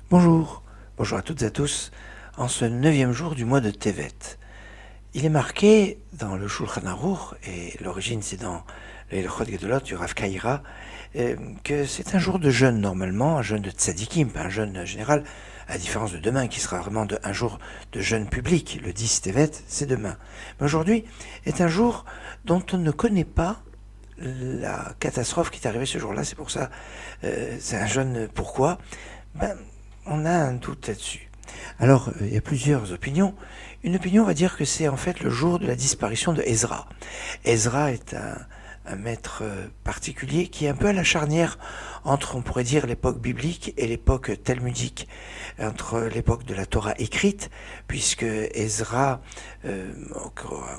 Bonjour, bonjour à toutes et à tous, en ce 9e jour du mois de Tevet. Il est marqué dans le Shulchan Aruch, et l'origine c'est dans le Hilchot Gedolot du Rav Kaira, que c'est un jour de jeûne normalement, un jeûne de tzadikim, pas un jeûne général, à la différence de demain qui sera vraiment un jour de jeûne public. Le 10 Tevet, c'est demain. Mais aujourd'hui est un jour dont on ne connaît pas la catastrophe qui est arrivée ce jour-là, c'est pour ça, c'est un jeûne. Pourquoi ? On a un doute là-dessus. Alors, il y a plusieurs opinions. Une opinion va dire que c'est en fait le jour de la disparition de Ezra. Ezra est un maître particulier qui est un peu à la charnière entre, on pourrait dire, l'époque biblique et l'époque talmudique, entre l'époque de la Torah écrite, puisque Ezra,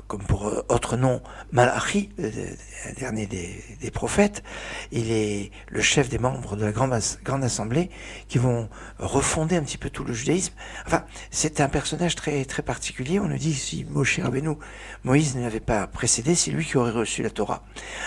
comme pour autre nom, Malachi, un dernier des prophètes, il est le chef des membres de la grande assemblée qui vont refonder un petit peu tout le judaïsme. Enfin, c'est un personnage très, très particulier. On nous dit, si Moshe Rabbeinu, Moïse ne l'avait pas précédé, c'est lui qui aurait reçu la Torah.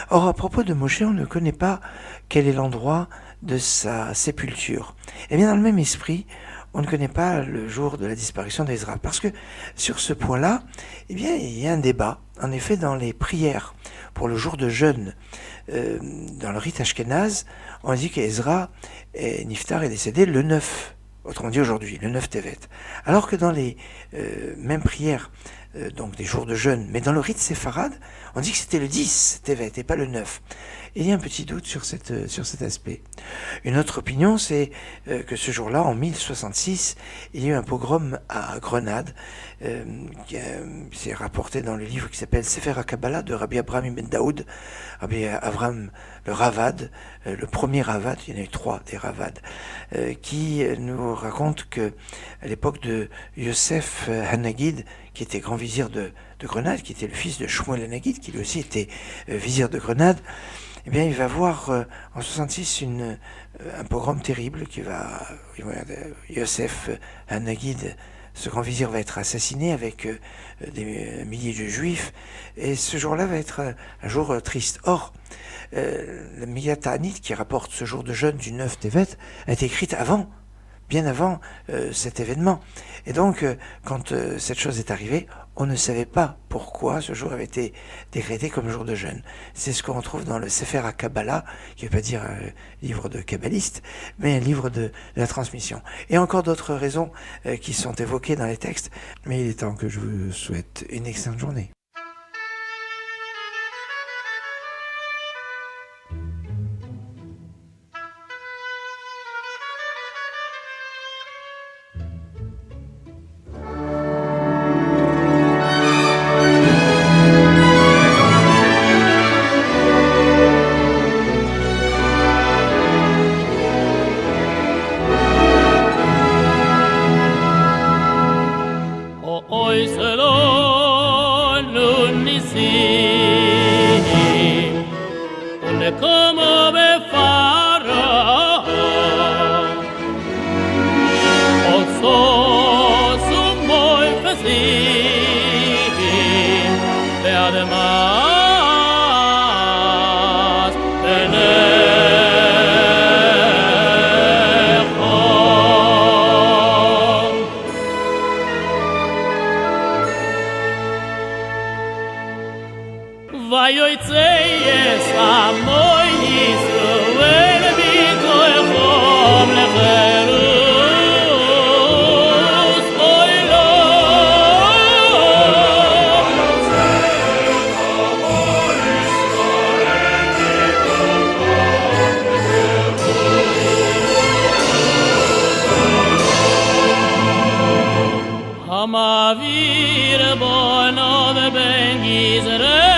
Or, à propos de Moshe, on ne connaît pas quel est l'endroit de sa sépulture. Et bien, dans le même esprit, on ne connaît pas le jour de la disparition d'Ezra. Parce que, sur ce point-là, eh bien, il y a un débat. En effet, dans les prières pour le jour de jeûne, dans le rite ashkénaze, on dit qu'Ezra, Niftar, est décédé le 9, autrement dit aujourd'hui, le 9 Tevet. Alors que dans les mêmes prières, donc des jours de jeûne, mais dans le rite séfarade, on dit que c'était le 10 Tevet et pas le 9. Et il y a un petit doute sur cet aspect. Une autre opinion, c'est que ce jour-là, en 1066, il y a eu un pogrom à Grenade. C'est rapporté dans le livre qui s'appelle Sefer HaKabbalah de Rabbi Abraham Ibn Daoud, Rabbi Avraham le Ravad, le premier Ravad, il y en a eu 3 des Ravad, qui nous raconte que à l'époque de Yosef Hanagid, qui était grand vizir de Grenade, qui était le fils de Shmuel Hanagid, qui lui aussi était vizir de Grenade, eh bien, il va voir en 66 un pogrom terrible Yosef Hanagid, ce grand vizir, va être assassiné avec des milliers de juifs, et ce jour-là va être un jour triste. Or, la Megillat Ta'anit, qui rapporte ce jour de jeûne du 9 Tevet, a été écrite bien avant cet événement. Et donc, quand cette chose est arrivée, on ne savait pas pourquoi ce jour avait été décrété comme jour de jeûne. C'est ce qu'on retrouve dans le Sefer HaKabbalah, qui ne veut pas dire un livre de kabbaliste, mais un livre de la transmission. Et encore d'autres raisons qui sont évoquées dans les textes, mais il est temps que je vous souhaite une excellente journée. Hamavir bono de ben Yisrael